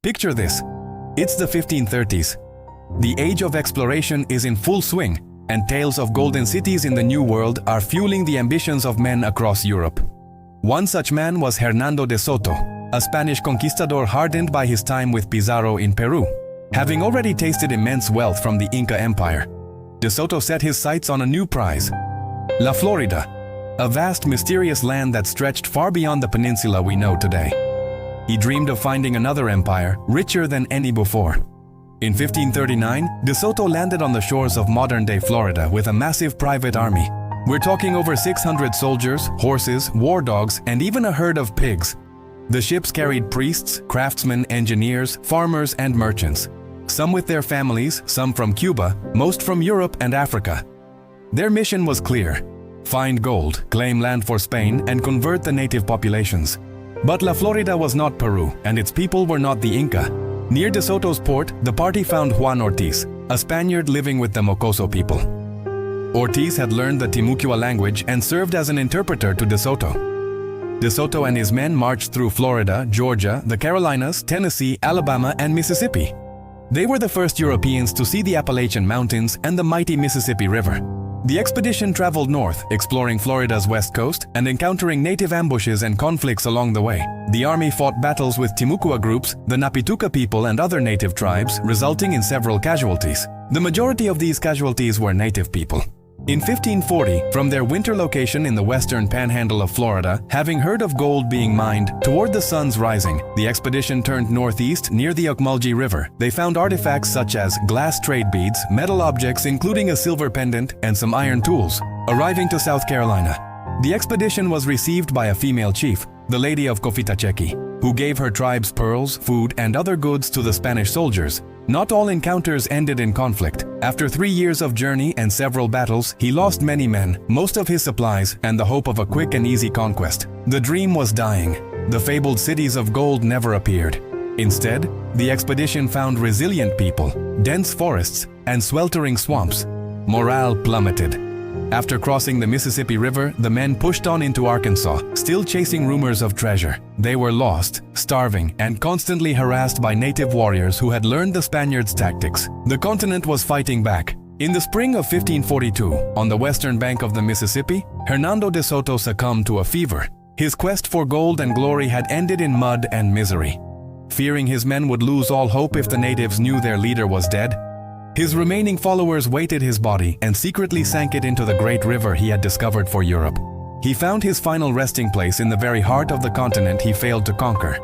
Picture this. It's the 1530s. The age of exploration is in full swing, and tales of golden cities in the New World are fueling the ambitions of men across Europe. One such man was Hernando de Soto, a Spanish conquistador hardened by his time with Pizarro in Peru. Having already tasted immense wealth from the Inca Empire, de Soto set his sights on a new prize, La Florida, a vast mysterious land that stretched far beyond the peninsula we know today. He dreamed of finding another empire, richer than any before. In 1539, de Soto landed on the shores of modern-day Florida with a massive private army. We're talking over 600 soldiers, horses, war dogs, and even a herd of pigs. The ships carried priests, craftsmen, engineers, farmers, and merchants. Some with their families, some from Cuba, most from Europe and Africa. Their mission was clear: find gold, claim land for Spain, and convert the native populations. But La Florida was not Peru, and its people were not the Inca. Near de Soto's port, the party found Juan Ortiz, a Spaniard living with the Mocoso people. Ortiz had learned the Timucua language and served as an interpreter to de Soto. De Soto and his men marched through Florida, Georgia, the Carolinas, Tennessee, Alabama, and Mississippi. They were the first Europeans to see the Appalachian Mountains and the mighty Mississippi River. The expedition traveled north, exploring Florida's west coast and encountering native ambushes and conflicts along the way. The army fought battles with Timucua groups, the Napituca people, and other native tribes, resulting in several casualties. The majority of these casualties were native people. In 1540, from their winter location in the western panhandle of Florida, having heard of gold being mined toward the sun's rising, the expedition turned northeast near the Ocmulgee River. They found artifacts such as glass trade beads, metal objects including a silver pendant, and some iron tools. Arriving to South Carolina, the expedition was received by a female chief, the Lady of Cofitachequi, who gave her tribe's pearls, food, and other goods to the Spanish soldiers. Not all encounters ended in conflict. After 3 years of journey and several battles, he lost many men, most of his supplies, and the hope of a quick and easy conquest. The dream was dying. The fabled cities of gold never appeared. Instead, the expedition found resilient people, dense forests, and sweltering swamps. Morale plummeted. After crossing the Mississippi River, the men pushed on into Arkansas, still chasing rumors of treasure. They were lost, starving, and constantly harassed by native warriors who had learned the Spaniards' tactics. The continent was fighting back. In the spring of 1542, on the western bank of the Mississippi, Hernando de Soto succumbed to a fever. His quest for gold and glory had ended in mud and misery. Fearing his men would lose all hope if the natives knew their leader was dead, his remaining followers weighted his body and secretly sank it into the great river he had discovered for Europe. He found his final resting place in the very heart of the continent he failed to conquer.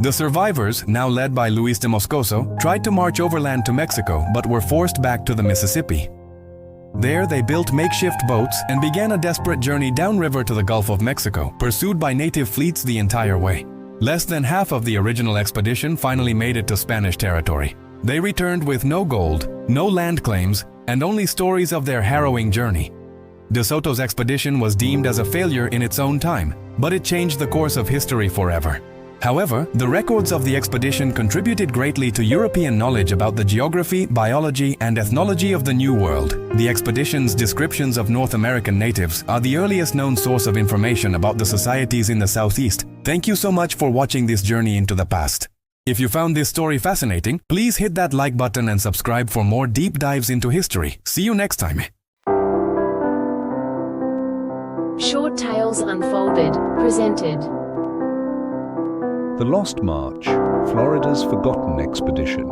The survivors, now led by Luis de Moscoso, tried to march overland to Mexico but were forced back to the Mississippi. There they built makeshift boats and began a desperate journey downriver to the Gulf of Mexico, pursued by native fleets the entire way. Less than half of the original expedition finally made it to Spanish territory. They returned with no gold, no land claims, and only stories of their harrowing journey. De Soto's expedition was deemed as a failure in its own time, but it changed the course of history forever. However, the records of the expedition contributed greatly to European knowledge about the geography, biology, and ethnology of the New World. The expedition's descriptions of North American natives are the earliest known source of information about the societies in the Southeast. Thank you so much for watching this journey into the past. If you found this story fascinating, please hit that like button and subscribe for more deep dives into history. See you next time. Short Tales Unfolded, presented. The Lost March, Florida's Forgotten Expedition.